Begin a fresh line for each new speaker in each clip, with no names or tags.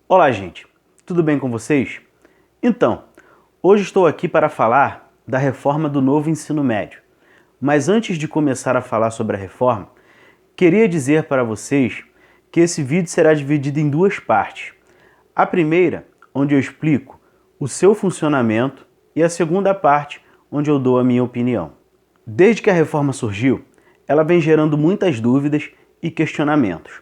Olá, gente. Tudo bem com vocês? Então, hoje estou aqui para falar da reforma do novo ensino médio. Mas antes de começar a falar sobre a reforma, queria dizer para vocês que esse vídeo será dividido em duas partes. A primeira, onde eu explico o seu funcionamento, e a segunda parte, onde eu dou a minha opinião. Desde que a reforma surgiu, ela vem gerando muitas dúvidas e questionamentos.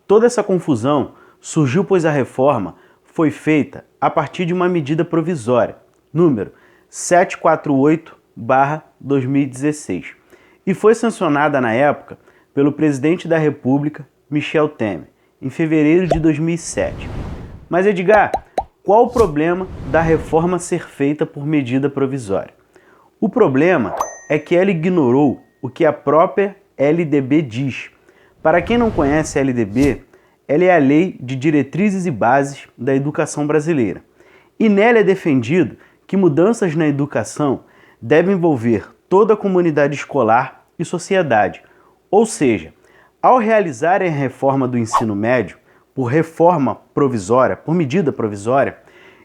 Toda essa confusão surgiu pois a reforma foi feita a partir de uma medida provisória, número 748/2016, e foi sancionada na época pelo presidente da República, Michel Temer, em fevereiro de 2007. Mas Edgar, qual o problema da reforma ser feita por medida provisória? O problema é que ela ignorou o que a própria LDB diz. Para quem não conhece a LDB, ela é a Lei de Diretrizes e Bases da Educação Brasileira. E nela é defendido que mudanças na educação devem envolver toda a comunidade escolar e sociedade. Ou seja, ao realizarem a reforma do ensino médio, por reforma provisória, por medida provisória,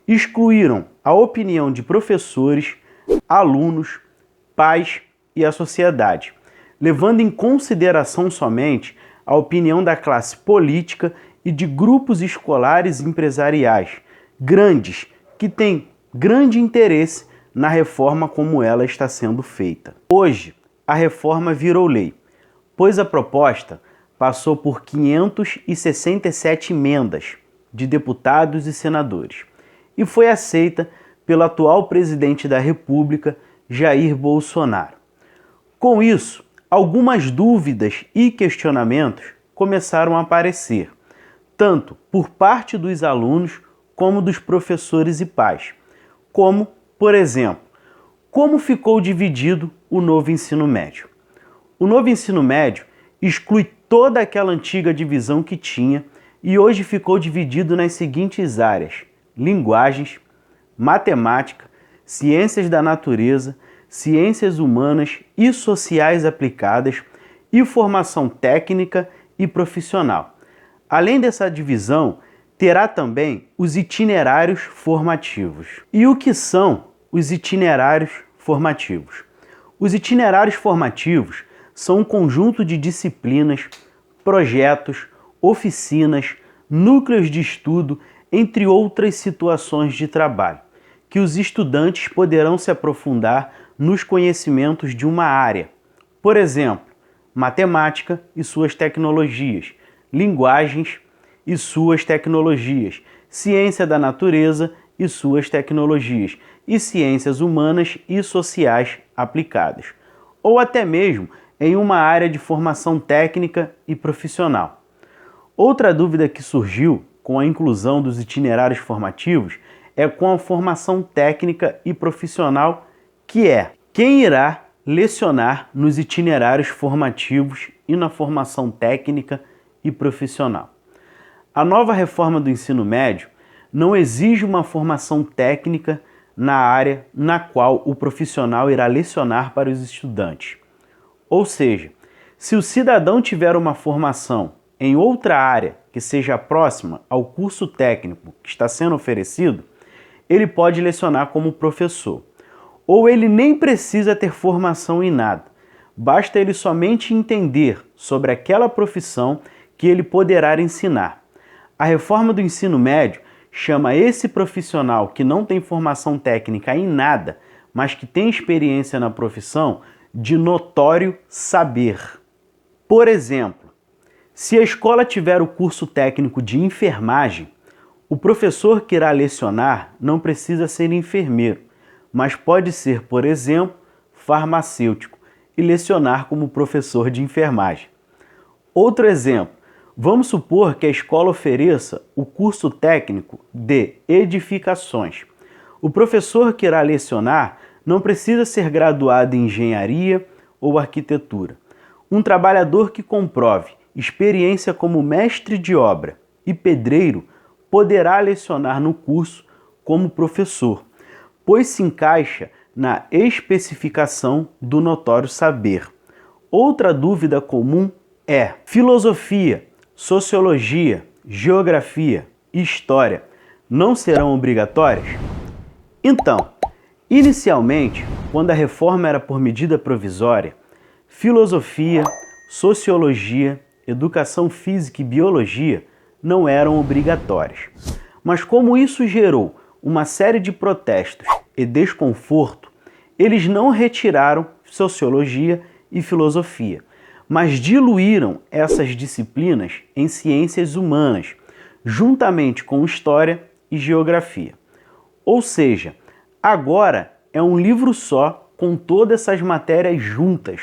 excluíram a opinião de professores, alunos, pais e a sociedade, levando em consideração somente a opinião da classe política e de grupos escolares e empresariais grandes que têm grande interesse na reforma como ela está sendo feita. Hoje, a reforma virou lei, pois a proposta passou por 567 emendas de deputados e senadores e foi aceita pelo atual presidente da República, Jair Bolsonaro. Com isso, algumas dúvidas e questionamentos começaram a aparecer, tanto por parte dos alunos como dos professores e pais. Como, por exemplo, como ficou dividido o novo ensino médio? O novo ensino médio exclui toda aquela antiga divisão que tinha e hoje ficou dividido nas seguintes áreas: linguagens, matemática, ciências da natureza, ciências humanas e sociais aplicadas e formação técnica e profissional. Além dessa divisão, terá também os itinerários formativos. E o que são os itinerários formativos? Os itinerários formativos são um conjunto de disciplinas, projetos, oficinas, núcleos de estudo, entre outras situações de trabalho, que os estudantes poderão se aprofundar nos conhecimentos de uma área. Por exemplo, matemática e suas tecnologias, linguagens e suas tecnologias, ciência da natureza e suas tecnologias, e ciências humanas e sociais aplicadas, ou até mesmo em uma área de formação técnica e profissional. Outra dúvida que surgiu com a inclusão dos itinerários formativos é com a formação técnica e profissional, que é quem irá lecionar nos itinerários formativos e na formação técnica e profissional. A nova reforma do ensino médio não exige uma formação técnica na área na qual o profissional irá lecionar para os estudantes. Ou seja, se o cidadão tiver uma formação em outra área que seja próxima ao curso técnico que está sendo oferecido, ele pode lecionar como professor. Ou ele nem precisa ter formação em nada, basta ele somente entender sobre aquela profissão que ele poderá ensinar. A reforma do ensino médio chama esse profissional que não tem formação técnica em nada, mas que tem experiência na profissão, de notório saber. Por exemplo, se a escola tiver o curso técnico de enfermagem, o professor que irá lecionar não precisa ser enfermeiro, mas pode ser, por exemplo, farmacêutico e lecionar como professor de enfermagem. Outro exemplo, vamos supor que a escola ofereça o curso técnico de edificações. O professor que irá lecionar não precisa ser graduado em engenharia ou arquitetura. Um trabalhador que comprove experiência como mestre de obra e pedreiro poderá lecionar no curso como professor, pois se encaixa na especificação do notório saber. Outra dúvida comum é: filosofia, sociologia, geografia, e História não serão obrigatórias? Então, inicialmente, quando a reforma era por medida provisória, Filosofia, Sociologia, Educação Física e Biologia não eram obrigatórias. Mas como isso gerou uma série de protestos e desconforto, eles não retiraram Sociologia e Filosofia, mas diluíram essas disciplinas em ciências humanas, juntamente com História e Geografia. Ou seja, agora é um livro só com todas essas matérias juntas,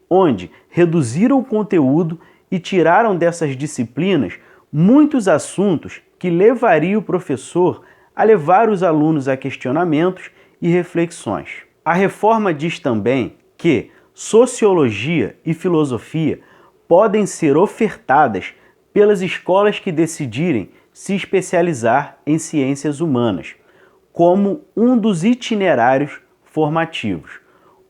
onde reduziram o conteúdo e tiraram dessas disciplinas muitos assuntos que levariam o professor a levar os alunos a questionamentos e reflexões. A reforma diz também que Sociologia e Filosofia podem ser ofertadas pelas escolas que decidirem se especializar em ciências humanas, como um dos itinerários formativos.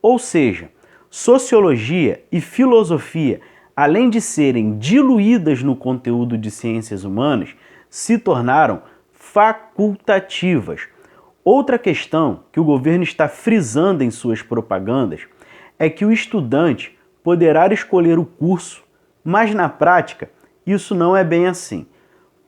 Ou seja, Sociologia e Filosofia, além de serem diluídas no conteúdo de ciências humanas, se tornaram facultativas. Outra questão que o governo está frisando em suas propagandas é que o estudante poderá escolher o curso, mas na prática isso não é bem assim.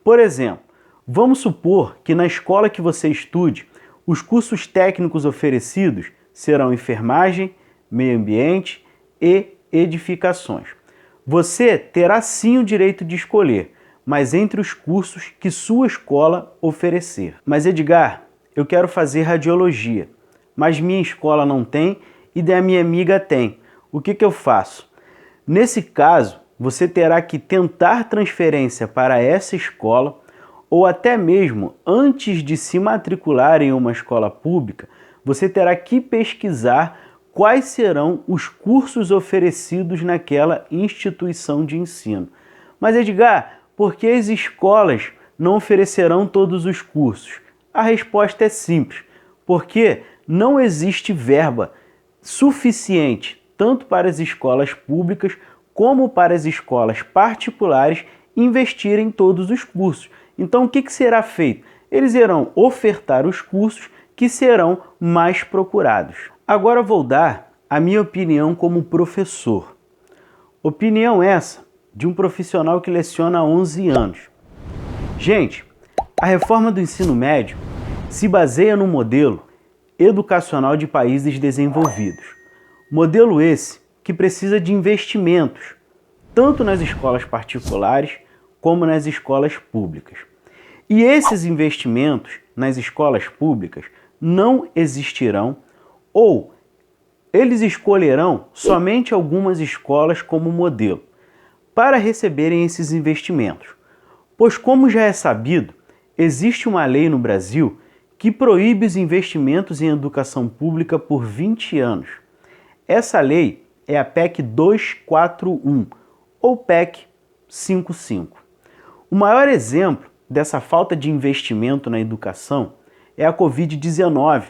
Por exemplo, vamos supor que na escola que você estude, os cursos técnicos oferecidos serão enfermagem, meio ambiente e edificações. Você terá sim o direito de escolher, mas entre os cursos que sua escola oferecer. Mas Edgar, eu quero fazer radiologia, mas minha escola não tem e da minha amiga tem. O que eu faço? Nesse caso, você terá que tentar transferência para essa escola ou até mesmo antes de se matricular em uma escola pública, você terá que pesquisar quais serão os cursos oferecidos naquela instituição de ensino. Mas Edgar, por que as escolas não oferecerão todos os cursos? A resposta é simples, porque não existe verba suficiente tanto para as escolas públicas como para as escolas particulares investirem em todos os cursos. Então o que será feito? Eles irão ofertar os cursos que serão mais procurados. Agora vou dar a minha opinião como professor. Opinião essa de um profissional que leciona há 11 anos. Gente, a reforma do ensino médio se baseia no modelo educacional de países desenvolvidos. Modelo esse que precisa de investimentos, tanto nas escolas particulares como nas escolas públicas. E esses investimentos nas escolas públicas não existirão ou eles escolherão somente algumas escolas como modelo para receberem esses investimentos. Pois, como já é sabido, existe uma lei no Brasil que proíbe os investimentos em educação pública por 20 anos. Essa lei é a PEC 241 ou PEC 55. O maior exemplo dessa falta de investimento na educação é a Covid-19,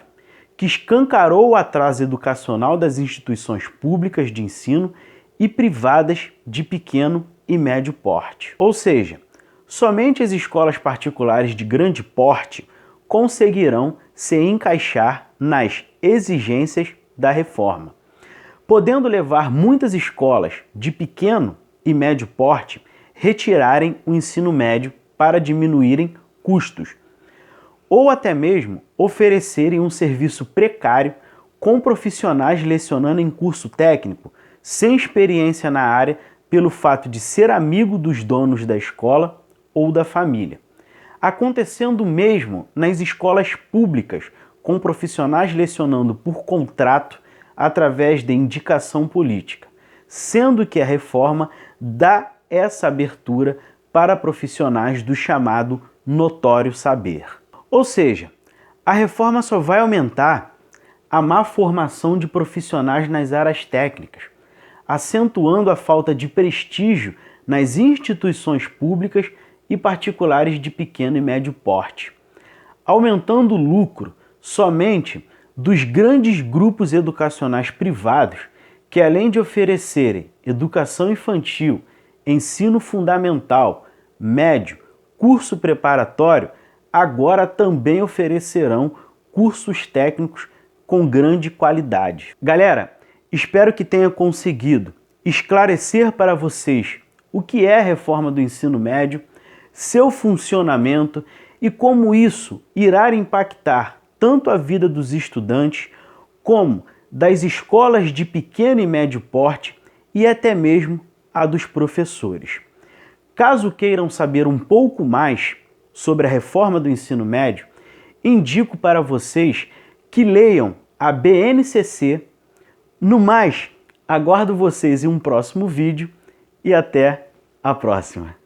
que escancarou o atraso educacional das instituições públicas de ensino e privadas de pequeno e médio porte. Ou seja, somente as escolas particulares de grande porte conseguirão se encaixar nas exigências da reforma, podendo levar muitas escolas de pequeno e médio porte retirarem o ensino médio para diminuírem custos, ou até mesmo oferecerem um serviço precário com profissionais lecionando em curso técnico sem experiência na área pelo fato de ser amigo dos donos da escola ou da família. Acontecendo mesmo nas escolas públicas, com profissionais lecionando por contrato através de indicação política, sendo que a reforma dá essa abertura para profissionais do chamado notório saber. Ou seja, a reforma só vai aumentar a má formação de profissionais nas áreas técnicas, acentuando a falta de prestígio nas instituições públicas e particulares de pequeno e médio porte, aumentando o lucro somente dos grandes grupos educacionais privados que, além de oferecerem educação infantil, ensino fundamental, médio, curso preparatório agora também oferecerão cursos técnicos com grande qualidade. Galera, espero que tenha conseguido esclarecer para vocês o que é a reforma do ensino médio, seu funcionamento e como isso irá impactar tanto a vida dos estudantes como das escolas de pequeno e médio porte e até mesmo a dos professores. Caso queiram saber um pouco mais sobre a reforma do ensino médio, indico para vocês que leiam a BNCC. No mais, aguardo vocês em um próximo vídeo e até a próxima!